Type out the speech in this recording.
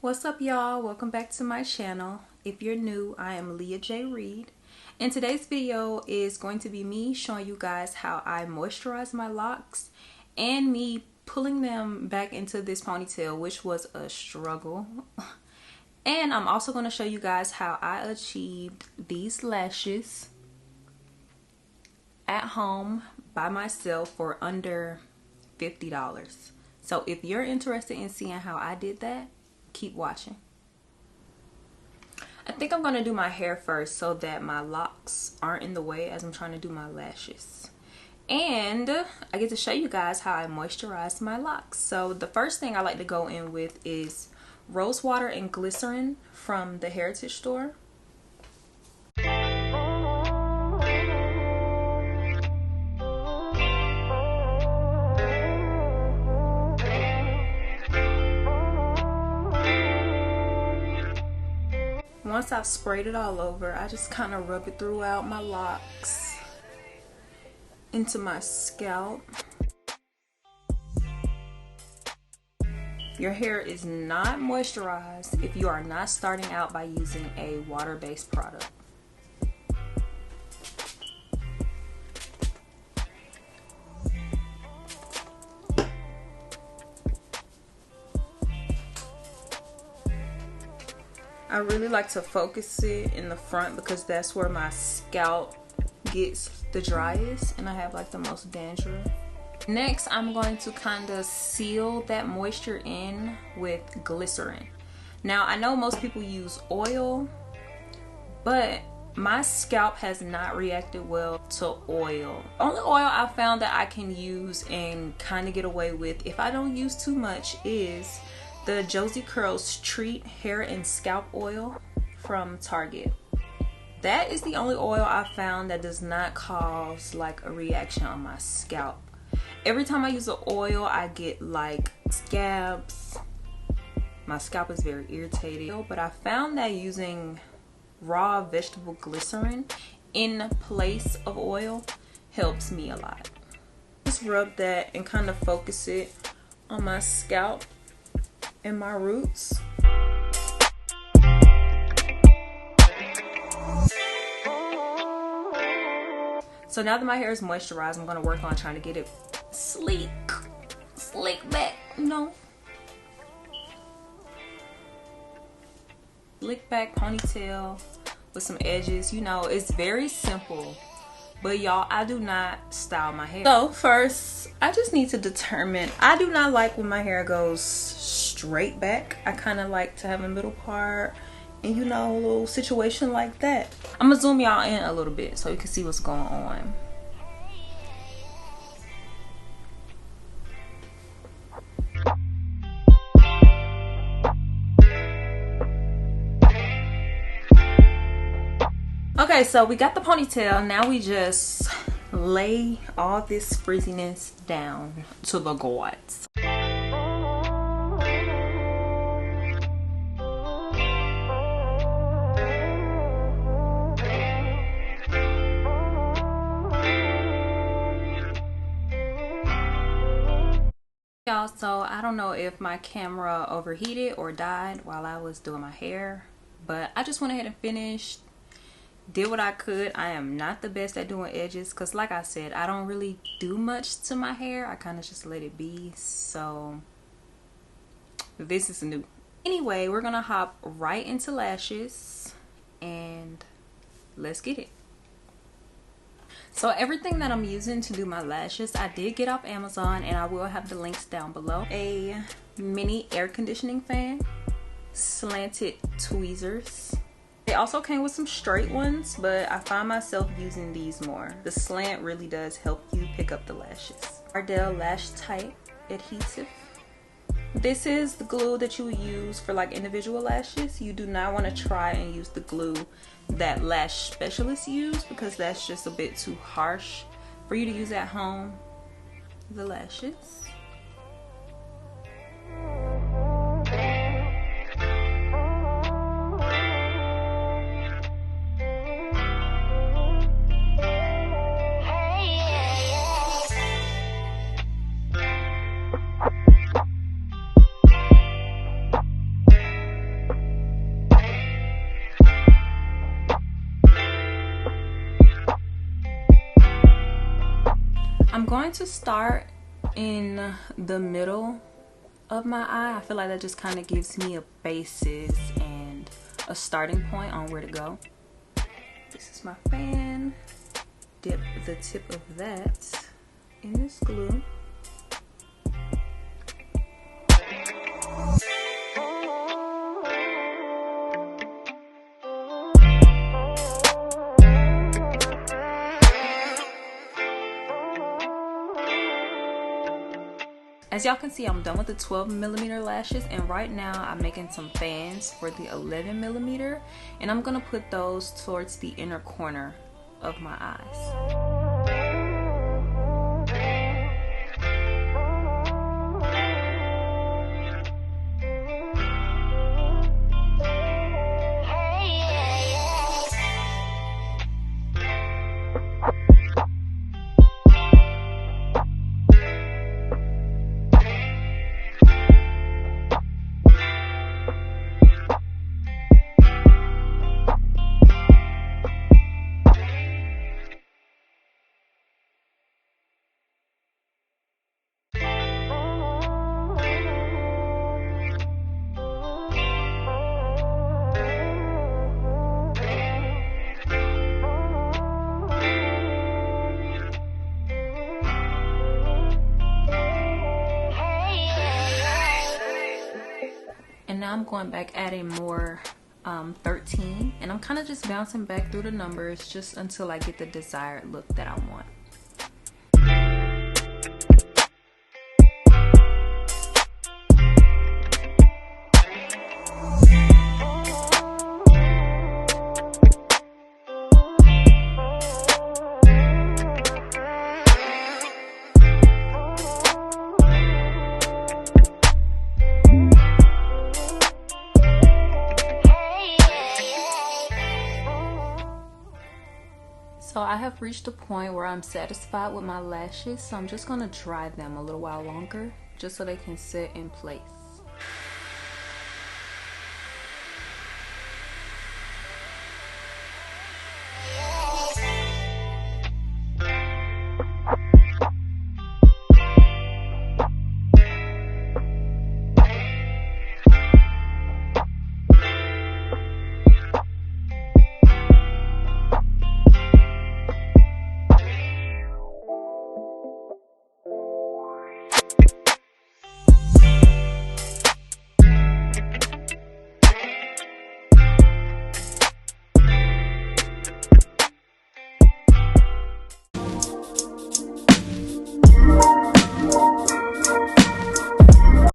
What's up, y'all? Welcome back to my channel. If you're new, I am Leah J. Reed, and today's video is going to be me showing you guys how I moisturize my locks and me pulling them back into this ponytail, which was a struggle. And I'm also going to show you guys how I achieved these lashes at home by myself for under $50. So if you're interested in seeing how I did that, keep watching. I think I'm going to do my hair first so that my locks aren't in the way as I'm trying to do my lashes. And I get to show you guys how I moisturize my locks. So the first thing I like to go in with is rose water and glycerin from the Heritage store. Once I've sprayed it all over, I just kind of rub it throughout my locks into my scalp. Your hair is not moisturized if you are not starting out by using a water-based product. I really like to focus it in the front because that's where my scalp gets the driest and I have like the most dandruff. Next, I'm going to kind of seal that moisture in with glycerin. Now, I know most people use oil, but my scalp has not reacted well to oil. Only oil I found that I can use and kind of get away with if I don't use too much is the Josie Curls Treat Hair and Scalp Oil from Target. That is the only oil I found that does not cause like a reaction on my scalp. Every time I use the oil, I get like scabs. My scalp is very irritated. But I found that using raw vegetable glycerin in place of oil helps me a lot. Just rub that and kind of focus it on my scalp and my roots. So now that my hair is moisturized, I'm going to work on trying to get it sleek back, you know. Slick back ponytail with some edges, you know. It's very simple, but y'all, I do not style my hair. So first, I just need to determine, I do not like when my hair goes straight back. I kind of like to have a middle part and, you know, a little situation like that. I'm gonna zoom y'all in a little bit so you can see what's going on. Okay, so we got the ponytail. Now we just lay all this frizziness down to the gods. Y'all, so I don't know if my camera overheated or died while I was doing my hair, but I just went ahead and finished. Did what I could. I am not the best at doing edges because, like I said, I don't really do much to my hair. I kind of just let it be. So this is new. Anyway, we're gonna hop right into lashes and let's get it. So everything that I'm using to do my lashes, I did get off Amazon, and I will have the links down below. A mini air conditioning fan, slanted tweezers. They also came with some straight ones, but I find myself using these more. The slant really does help you pick up the lashes. Ardell Lash Tight adhesive. This is the glue that you would use for like individual lashes. You do not want to try and use the glue that lash specialists use because that's just a bit too harsh for you to use at home. The lashes. I'm going to start in the middle of my eye. I feel like that just kind of gives me a basis and a starting point on where to go. This is my fan. Dip the tip of that in this glue. As y'all can see, I'm done with the 12mm lashes, and right now I'm making some fans for the 11mm, and I'm gonna put those towards the inner corner of my eyes. And now I'm going back adding more 13, and I'm kind of just bouncing back through the numbers just until I get the desired look that I want. So I have reached a point where I'm satisfied with my lashes, so I'm just going to dry them a little while longer just so they can sit in place.